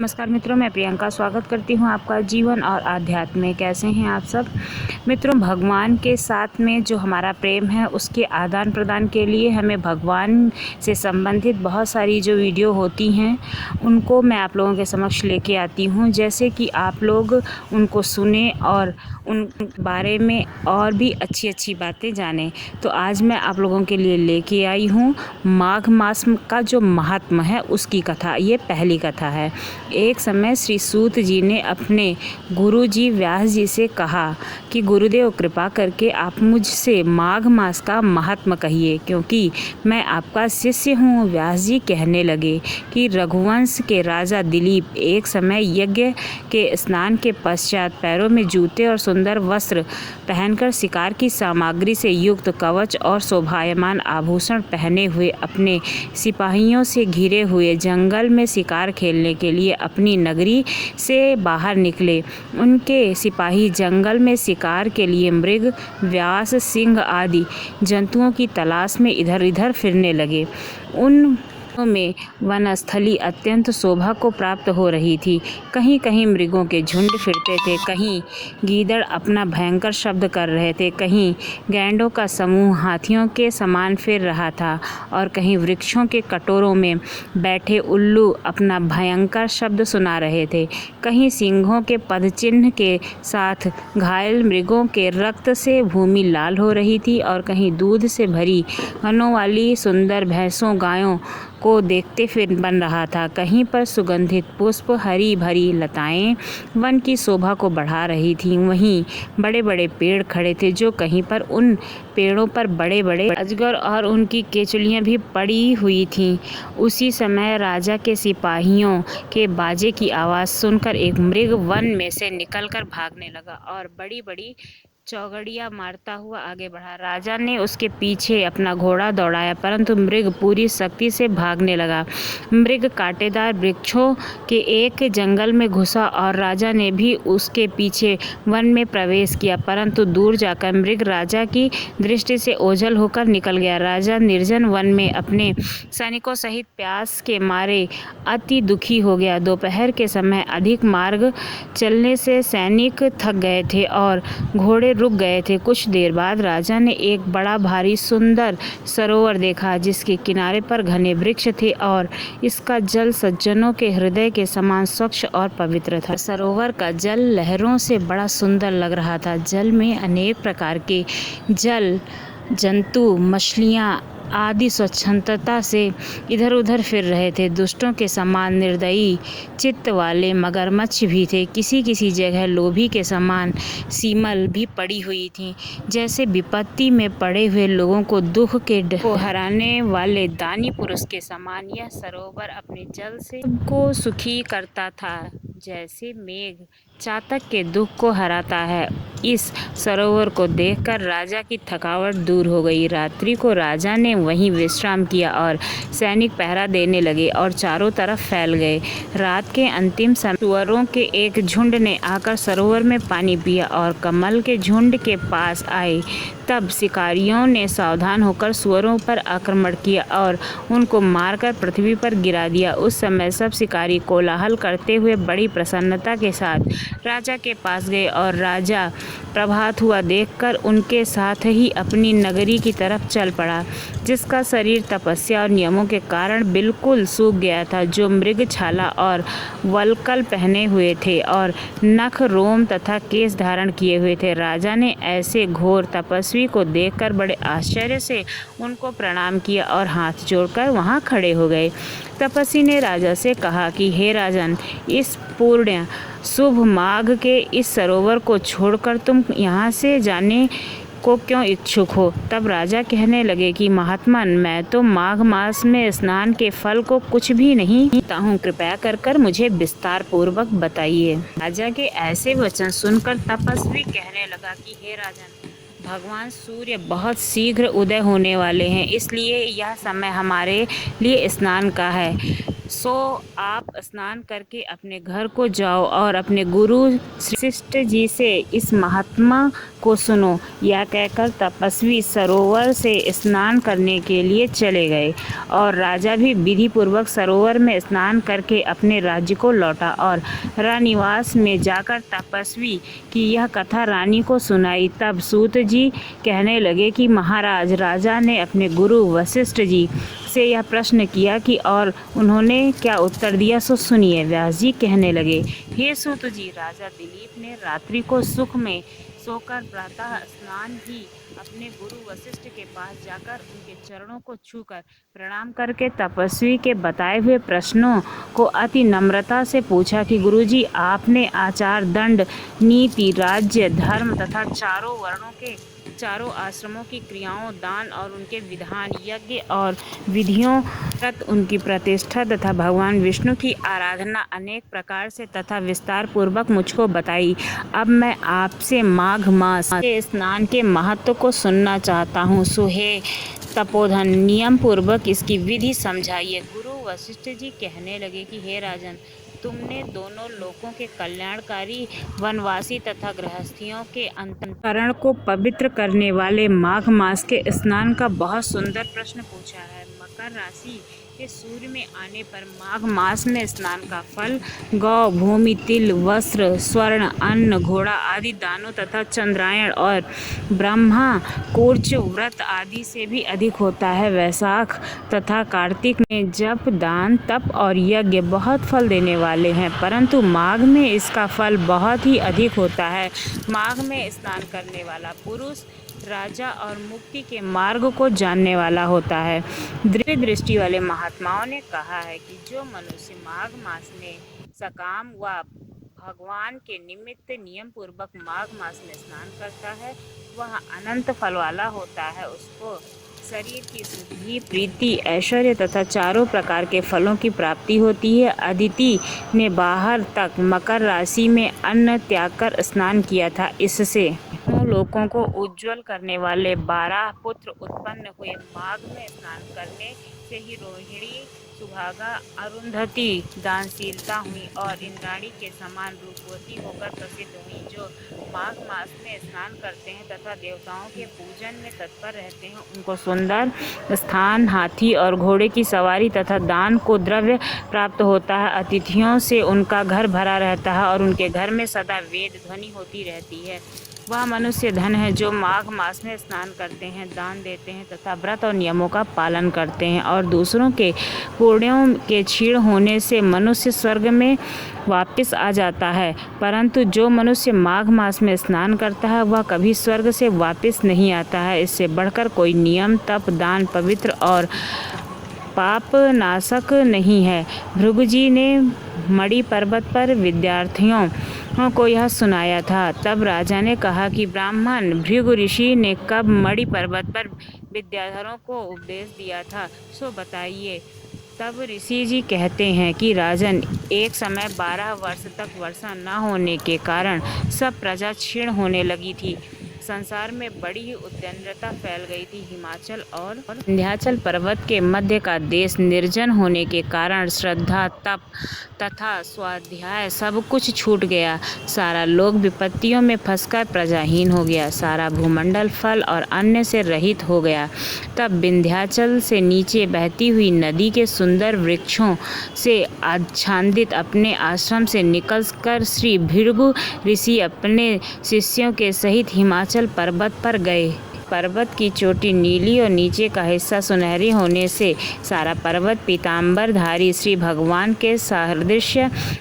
नमस्कार मित्रों, मैं प्रियंका स्वागत करती हूँ आपका जीवन और आध्यात्म में। कैसे हैं आप सब मित्रों? भगवान के साथ में जो हमारा प्रेम है उसके आदान प्रदान के लिए हमें भगवान से संबंधित बहुत सारी जो वीडियो होती हैं उनको मैं आप लोगों के समक्ष लेके आती हूँ, जैसे कि आप लोग उनको सुने और उन बारे में और भी अच्छी अच्छी बातें जानें। तो आज मैं आप लोगों के लिए लेके आई हूँ माघ मास का जो महात्म है उसकी कथा। ये पहली कथा है। एक समय श्री सूत जी ने अपने गुरु जी व्यास जी से कहा कि गुरुदेव, कृपा करके आप मुझसे माघ मास का महात्म कहिए, क्योंकि मैं आपका शिष्य हूँ। व्यास जी कहने लगे कि रघुवंश के राजा दिलीप एक समय यज्ञ के स्नान के पश्चात पैरों में जूते और सुंदर वस्त्र पहनकर शिकार की सामग्री से युक्त कवच और शोभायमान आभूषण पहने हुए अपने सिपाहियों से घिरे हुए जंगल में शिकार खेलने के लिए अपनी नगरी से बाहर निकले। उनके सिपाही जंगल में शिकार के लिए मृग, व्यास, सिंह आदि जंतुओं की तलाश में इधर उधर फिरने लगे। उन में वनस्थली अत्यंत शोभा को प्राप्त हो रही थी। कहीं कहीं मृगों के झुंड फिरते थे, कहीं गीदड़ अपना भयंकर शब्द कर रहे थे, कहीं गैंडों का समूह हाथियों के समान फिर रहा था और कहीं वृक्षों के कटोरों में बैठे उल्लू अपना भयंकर शब्द सुना रहे थे। कहीं सिंहों के पदचिन्ह के साथ घायल मृगों के रक्त से भूमि लाल हो रही थी और कहीं दूध से भरी हनों वाली सुंदर भैंसों गायों को देखते फिर बन रहा था। कहीं पर सुगंधित पुष्प, हरी भरी लताएं वन की शोभा को बढ़ा रही थीं। वहीं बड़े बड़े पेड़ खड़े थे, जो कहीं पर उन पेड़ों पर बड़े बड़े अजगर और उनकी केचुलियां भी पड़ी हुई थीं। उसी समय राजा के सिपाहियों के बाजे की आवाज़ सुनकर एक मृग वन में से निकलकर भागने लगा और बड़ी बड़ी चौगड़ियाँ मारता हुआ आगे बढ़ा। राजा ने उसके पीछे अपना घोड़ा दौड़ाया, परंतु मृग पूरी शक्ति से भागने लगा। मृग कांटेदार वृक्षों के एक जंगल में घुसा और राजा ने भी उसके पीछे वन में प्रवेश किया, परंतु दूर जाकर मृग राजा की दृष्टि से ओझल होकर निकल गया। राजा निर्जन वन में अपने सैनिकों सहित प्यास के मारे अति दुखी हो गया। दोपहर के समय अधिक मार्ग चलने से सैनिक थक गए थे और घोड़े रुक गए थे। कुछ देर बाद राजा ने एक बड़ा भारी सुंदर सरोवर देखा, जिसके किनारे पर घने वृक्ष थे और इसका जल सज्जनों के हृदय के समान स्वच्छ और पवित्र था। सरोवर का जल लहरों से बड़ा सुंदर लग रहा था। जल में अनेक प्रकार के जल जंतु, मछलियाँ आदि स्वच्छंदता से इधर उधर फिर रहे थे। दुष्टों के समान निर्दयी चित्त वाले मगरमच्छ भी थे। किसी किसी जगह लोभी के समान सीमल भी पड़ी हुई थी। जैसे विपत्ति में पड़े हुए लोगों को दुख के को हराने वाले दानी पुरुष के समान यह सरोवर अपने जल से सबको सुखी करता था, जैसे मेघ चातक के दुख को हराता है। इस सरोवर को देखकर राजा की थकावट दूर हो गई। रात्रि को राजा ने वहीं विश्राम किया और सैनिक पहरा देने लगे और चारों तरफ फैल गए। रात के अंतिम समय सुअरों के एक झुंड ने आकर सरोवर में पानी पिया और कमल के झुंड के पास आए। तब शिकारियों ने सावधान होकर सुअरों पर आक्रमण किया और उनको मारकर पृथ्वी पर गिरा दिया। उस समय सब शिकारी कोलाहल करते हुए बड़ी प्रसन्नता के साथ राजा के पास गए और राजा प्रभात हुआ देखकर उनके साथ ही अपनी नगरी की तरफ चल पड़ा, जिसका शरीर तपस्या और नियमों के कारण बिल्कुल सूख गया था, जो मृग छाला और वल्कल पहने हुए थे और नख, रोम तथा केश धारण किए हुए थे। राजा ने ऐसे घोर तपस्वी को देखकर बड़े आश्चर्य से उनको प्रणाम किया और हाथ जोड़कर वहां खड़े हो गए। तपस्वी ने राजा से कहा कि हे राजन, इस पुण्य शुभ माघ के इस सरोवर को छोड़कर तुम यहाँ से जाने को क्यों इच्छुक हो? तब राजा कहने लगे कि महात्मन, मैं तो माघ मास में स्नान के फल को कुछ भी नहीं जानता हूँ, कृपया कर मुझे विस्तार पूर्वक बताइए। राजा के ऐसे वचन सुनकर तपस्वी कहने लगा कि हे राजन, भगवान सूर्य बहुत शीघ्र उदय होने वाले हैं, इसलिए यह समय हमारे लिए स्नान का है। सो आप स्नान करके अपने घर को जाओ और अपने गुरु श्री वशिष्ठ जी से इस महात्मा को सुनो। यह कहकर तपस्वी सरोवर से स्नान करने के लिए चले गए और राजा भी विधि पूर्वक सरोवर में स्नान करके अपने राज्य को लौटा और रानिवास में जाकर तपस्वी की यह कथा रानी को सुनाई। तब सूत जी कहने लगे कि महाराज, राजा ने अपने गुरु वशिष्ठ जी से यह प्रश्न किया कि और उन्होंने क्या उत्तर दिया, सो सुनिए। व्यास जी कहने लगे, हे सूत जी, राजा दिलीप ने रात्रि को सुख में सोकर प्रातः स्नान ही अपने गुरु वशिष्ठ के पास जाकर उनके चरणों को छूकर प्रणाम करके तपस्वी के बताए हुए प्रश्नों को अति नम्रता से पूछा कि गुरुजी, आपने आचार, दंड, नीति, राज्य, धर्म तथा चारों वर्णों के चारों आश्रमों की क्रियाओं, दान और उनके विधान, यज्ञ और विधियों, व्रत, उनकी प्रतिष्ठा तथा भगवान विष्णु की आराधना अनेक प्रकार से तथा विस्तार पूर्वक मुझको बताई। अब मैं आपसे माघ मास के स्नान के महत्व को सुनना चाहता हूँ। सो हे तपोधन, नियम पूर्वक इसकी विधि समझाइए। गुरु वशिष्ठ जी कहने लगे कि हे राजन, तुमने दोनों लोकों के कल्याणकारी, वनवासी तथा गृहस्थियों के अंतःकरण को पवित्र करने वाले माघ मास के स्नान का बहुत सुंदर प्रश्न पूछा है। मकर राशि के सूर्य में आने पर माघ मास में स्नान का फल गौ, भूमि, तिल, वस्त्र, स्वर्ण, अन्न, घोड़ा आदि दानों तथा चंद्रायण और ब्रह्मा कोर्च व्रत आदि से भी अधिक होता है। वैशाख तथा कार्तिक में जप, दान, तप और यज्ञ बहुत फल देने वाले हैं, परंतु माघ में इसका फल बहुत ही अधिक होता है। माघ में स्नान करने वाला पुरुष राजा और मुक्ति के मार्ग को जानने वाला होता है। दिव्य दृष्टि वाले महात्माओं ने कहा है कि जो मनुष्य माघ मास में सकाम व भगवान के निमित्त नियम पूर्वक माघ मास में स्नान करता है, वह अनंत फल वाला होता है। उसको शरीर की शुद्धि, प्रीति, ऐश्वर्य तथा चारों प्रकार के फलों की प्राप्ति होती है। अदिति ने बाहर तक मकर राशि में अन्न त्याग कर स्नान किया था। इससे लोगों को उज्जवल करने वाले 12 पुत्र उत्पन्न हुए। माघ में स्नान करने से ही रोहिणी, सुहागा, अरुंधति दानशीलता हुई और इंद्राणी के समान रूपवती होकर प्रसिद्ध हुई। जो माघ मास में स्नान करते हैं तथा देवताओं के पूजन में तत्पर रहते हैं, उनको सुंदर स्थान, हाथी और घोड़े की सवारी तथा दान को द्रव्य प्राप्त होता है। अतिथियों से उनका घर भरा रहता है और उनके घर में सदा वेद ध्वनि होती रहती है। वह मनुष्य धन है जो माघ मास में स्नान करते हैं, दान देते हैं तथा व्रत और नियमों का पालन करते हैं और दूसरों के पुण्यों के क्षीण होने से मनुष्य स्वर्ग में वापस आ जाता है। परंतु जो मनुष्य माघ मास में स्नान करता है, वह कभी स्वर्ग से वापस नहीं आता है। इससे बढ़कर कोई नियम, तप, दान, पवित्र और पाप नाशक नहीं है। भृगु जी ने मणि पर्वत पर विद्यार्थियों को यह सुनाया था। तब राजा ने कहा कि ब्राह्मण भृगु ऋषि ने कब मणि पर्वत पर विद्याधरों को उपदेश दिया था, सो बताइए। तब ऋषि जी कहते हैं कि राजन, एक समय 12 वर्ष तक वर्षा न होने के कारण सब प्रजा क्षीण होने लगी थी। संसार में बड़ी ही उद्दंडता फैल गई थी। हिमाचल और विंध्याचल पर्वत के मध्य का देश निर्जन होने के कारण श्रद्धा, तप तथा स्वाध्याय सब कुछ छूट गया। सारा लोक विपत्तियों में फंसकर प्रजाहीन हो गया। सारा भूमंडल फल और अन्न से रहित हो गया। तब विंध्याचल से नीचे बहती हुई नदी के सुंदर वृक्षों से आच्छादित अपने आश्रम से निकलकर श्री भृगु ऋषि अपने शिष्यों के सहित हिमाचल पर्वत पर गए। पर्वत की चोटी नीली और नीचे का हिस्सा सुनहरी होने से सारा पर्वत पीताम्बरधारी श्री भगवान के सदृश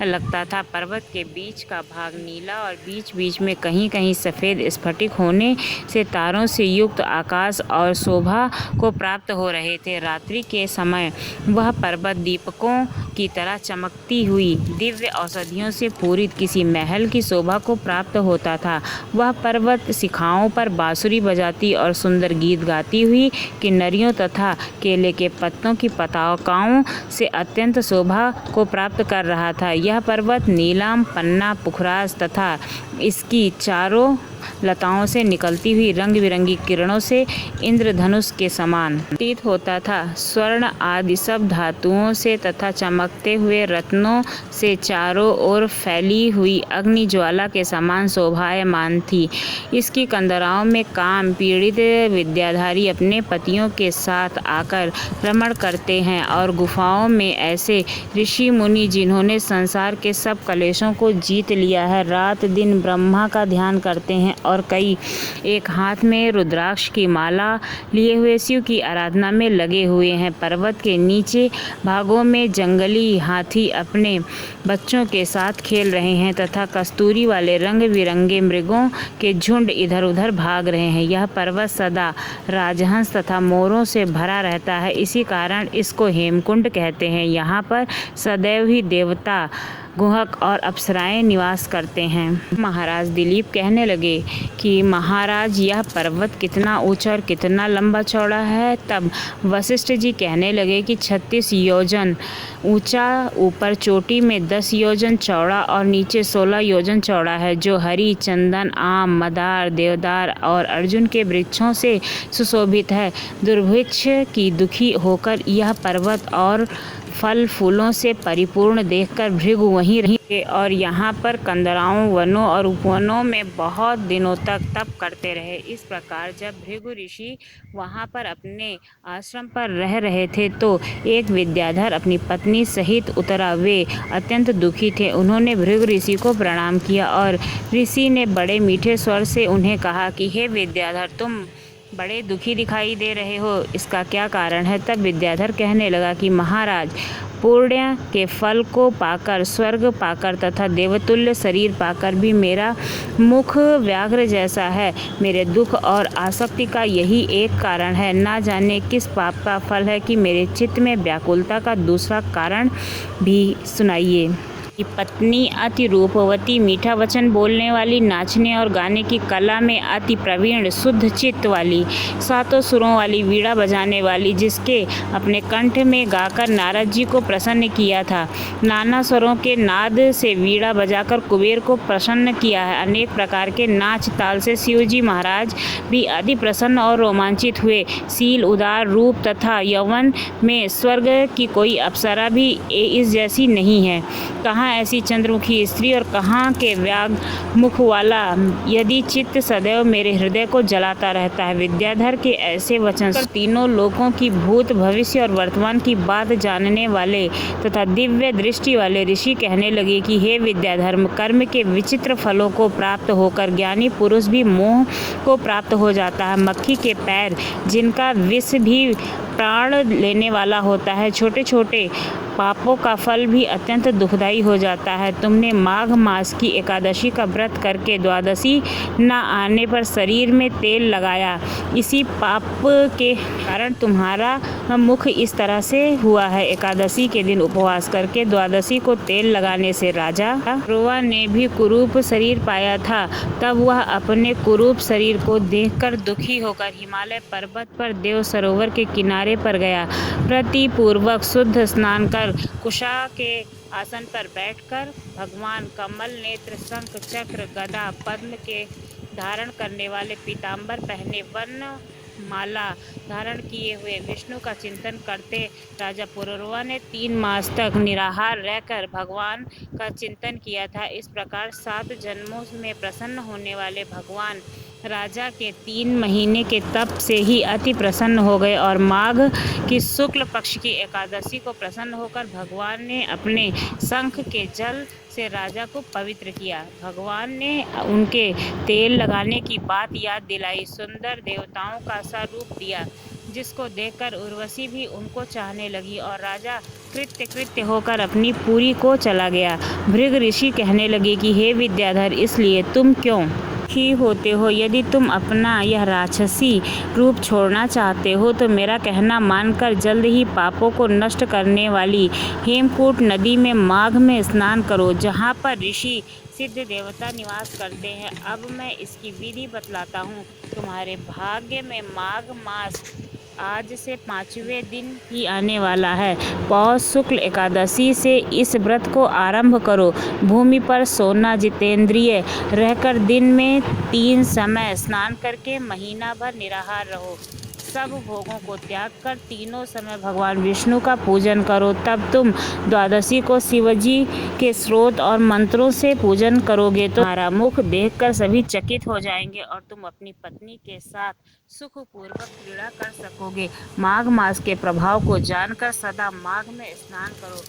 लगता था। पर्वत के बीच का भाग नीला और बीच बीच में कहीं कहीं सफ़ेद स्फटिक होने से तारों से युक्त आकाश और शोभा को प्राप्त हो रहे थे। रात्रि के समय वह पर्वत दीपकों की तरह चमकती हुई दिव्य औषधियों से पूरित किसी महल की शोभा को प्राप्त होता था। वह पर्वत शिखाओं पर बांसुरी बजाती और सुंदर गीत गाती हुई किन्नरियों तथा केले के पत्तों की पताकाओं से अत्यंत शोभा को प्राप्त कर रहा था। यह पर्वत नीलम, पन्ना, पुखराज तथा इसकी चारों लताओं से निकलती हुई रंग बिरंगी किरणों से इंद्रधनुष के समान प्रतीत होता था। स्वर्ण आदि सब धातुओं से तथा चमकते हुए रत्नों से चारों ओर फैली हुई अग्नि ज्वाला के समान शोभायमान थी। इसकी कंदराओं में काम पीड़ित विद्याधारी अपने पतियों के साथ आकर भ्रमण करते हैं और गुफाओं में ऐसे ऋषि मुनि जिन्होंने संसार के सब कलेशों को जीत लिया है, रात दिन ब्रह्मा का ध्यान करते हैं और कई एक हाथ में रुद्राक्ष की माला लिए हुए शिव की आराधना में लगे हुए हैं। पर्वत के नीचे भागों में जंगली हाथी अपने बच्चों के साथ खेल रहे हैं तथा कस्तूरी वाले रंग बिरंगे मृगों के झुंड इधर उधर भाग रहे हैं। यह पर्वत सदा राजहंस तथा मोरों से भरा रहता है, इसी कारण इसको हेमकुंड कहते हैं। यहाँ पर सदैव ही देवता, गुहक और अप्सराएं निवास करते हैं। महाराज दिलीप कहने लगे कि महाराज, यह पर्वत कितना ऊंचा और कितना लंबा चौड़ा है। तब वशिष्ठ जी कहने लगे कि 36 योजन ऊंचा, ऊपर चोटी में 10 योजन चौड़ा और नीचे 16 योजन चौड़ा है, जो हरी, चंदन, आम, मदार, देवदार और अर्जुन के वृक्षों से सुशोभित है। दुर्भिक्ष की दुखी होकर यह पर्वत और फल फूलों से परिपूर्ण देखकर भृगु वहीं रहे और यहाँ पर कंदराओं, वनों और उपवनों में बहुत दिनों तक तप करते रहे। इस प्रकार जब भृगु ऋषि वहाँ पर अपने आश्रम पर रह रहे थे तो एक विद्याधर अपनी पत्नी सहित उतरा। वे अत्यंत दुखी थे। उन्होंने भृगु ऋषि को प्रणाम किया और ऋषि ने बड़े मीठे स्वर से उन्हें कहा कि हे विद्याधर, तुम बड़े दुखी दिखाई दे रहे हो, इसका क्या कारण है। तब विद्याधर कहने लगा कि महाराज, पुण्य के फल को पाकर, स्वर्ग पाकर तथा देवतुल्य शरीर पाकर भी मेरा मुख व्याघ्र जैसा है। मेरे दुख और आसक्ति का यही एक कारण है। ना जाने किस पाप का फल है कि मेरे चित्त में व्याकुलता का दूसरा कारण भी सुनाइए। पत्नी अति रूपवती, मीठा वचन बोलने वाली, नाचने और गाने की कला में अति प्रवीण, शुद्ध चित्त वाली, सातों सुरों वाली, वीणा बजाने वाली, जिसके अपने कंठ में गाकर नारद जी को प्रसन्न किया था। नाना स्वरों के नाद से वीणा बजाकर कुबेर को प्रसन्न किया है। अनेक प्रकार के नाच ताल से शिव जी महाराज भी अति प्रसन्न और रोमांचित हुए। शील, उदार रूप तथा यौवन में स्वर्ग की कोई अप्सरा भी इस जैसी नहीं है। कहाँ ऐसी चंद्रमुखी स्त्री और कहाँ के व्याग मुख वाला, यदि चित्त सदैव मेरे हृदय को जलाता रहता है। विद्याधर के ऐसे वचन तीनों लोकों की भूत, भविष्य और वर्तमान की बात जानने वाले तथा दिव्य दृष्टि वाले ऋषि कहने लगे कि हे विद्याधर, कर्म के विचित्र फलों को प्राप्त होकर ज्ञानी पुरुष भी मोह को प्राप्त हो जाता है। मक्खी के पैर, जिनका विष भी प्राण लेने वाला होता है, छोटे छोटे पापों का फल भी अत्यंत दुखदायी हो जाता है। तुमने माघ मास की एकादशी का व्रत करके द्वादशी न आने पर शरीर में तेल लगाया। इसी पाप के कारण तुम्हारा मुख इस तरह से हुआ है। एकादशी के दिन उपवास करके द्वादशी को तेल लगाने से राजा ध्रुवा ने भी कुरूप शरीर पाया था। तब वह अपने कुरूप शरीर को देखकर दुखी होकर हिमालय पर्वत पर देव सरोवर के किनारे पर गया। प्रतिपूर्वक शुद्ध स्नान कर कुशा के आसन पर बैठकर भगवान कमल नेत्र, शंख, चक्र, गदा, पद्म के धारण करने वाले, पीतांबर पहने, वर्ण माला धारण किए हुए विष्णु का चिंतन करते राजा पुरुरवा ने 3 मास तक निराहार रहकर भगवान का चिंतन किया था। इस प्रकार 7 जन्मों में प्रसन्न होने वाले भगवान राजा के 3 महीने के तप से ही अति प्रसन्न हो गए और माघ की शुक्ल पक्ष की एकादशी को प्रसन्न होकर भगवान ने अपने शंख के जल से राजा को पवित्र किया। भगवान ने उनके तेल लगाने की बात याद दिलाई, सुंदर देवताओं का सा रूप दिया, जिसको देखकर उर्वशी भी उनको चाहने लगी और राजा कृत्य होकर अपनी पुरी को चला गया। भृग ऋषि कहने लगे कि हे विद्याधर, इसलिए तुम क्यों दुखी होते हो? यदि तुम अपना यह राक्षसी रूप छोड़ना चाहते हो तो मेरा कहना मानकर जल्द ही पापों को नष्ट करने वाली हेमकूट नदी में माघ में स्नान करो, जहाँ पर ऋषि सिद्ध देवता निवास करते हैं। अब मैं इसकी विधि बतलाता हूँ। तुम्हारे भाग्य में माघ मास आज से 5वें दिन ही आने वाला है। पौष शुक्ल एकादशी से इस व्रत को आरंभ करो। भूमि पर सोना जितेंद्रिय रहकर दिन में 3 समय स्नान करके महीना भर निराहार रहो। सब भोगों को त्याग कर तीनों समय भगवान विष्णु का पूजन करो। तब तुम द्वादशी को शिवजी के स्रोत और मंत्रों से पूजन करोगे तो तुम्हारा मुख देखकर सभी चकित हो जाएंगे और तुम अपनी पत्नी के साथ सुखपूर्वक क्रीड़ा कर सकोगे। माघ मास के प्रभाव को जानकर सदा माघ में स्नान करो।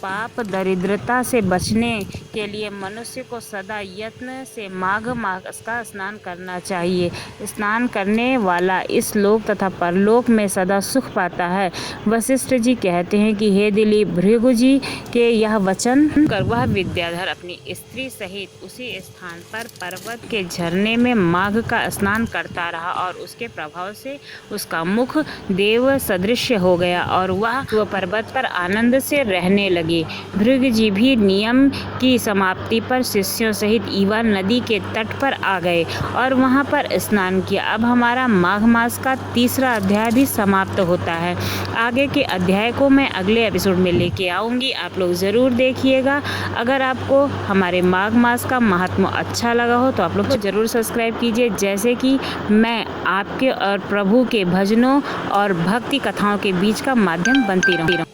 पाप दरिद्रता से बचने के लिए मनुष्य को सदा यत्न से माघ मास का स्नान करना चाहिए। स्नान करने वाला इस लोक तथा परलोक में सदा सुख पाता है। वशिष्ठ जी कहते हैं कि हे दिलीप, भृगु जी के यह वचन कर वह विद्याधर अपनी स्त्री सहित उसी स्थान पर पर्वत के झरने में माघ का स्नान करता रहा और उसके प्रभाव से उसका मुख देव सदृश हो गया और वह पर्वत पर आनंद से रहने लगे। भृगु जी भी नियम की समाप्ति पर शिष्यों सहित ईवा नदी के तट पर आ गए और वहां पर स्नान किया। अब हमारा माघ मास का 3रा अध्याय भी समाप्त होता है। आगे के अध्याय को मैं अगले एपिसोड में लेके आऊँगी, आप लोग ज़रूर देखिएगा। अगर आपको हमारे माघ मास का महात्म अच्छा लगा हो तो आप लोग ज़रूर सब्सक्राइब कीजिए, जैसे कि मैं आपके और प्रभु के भजनों और भक्ति कथाओं के बीच का माध्यम बनती रहूँ।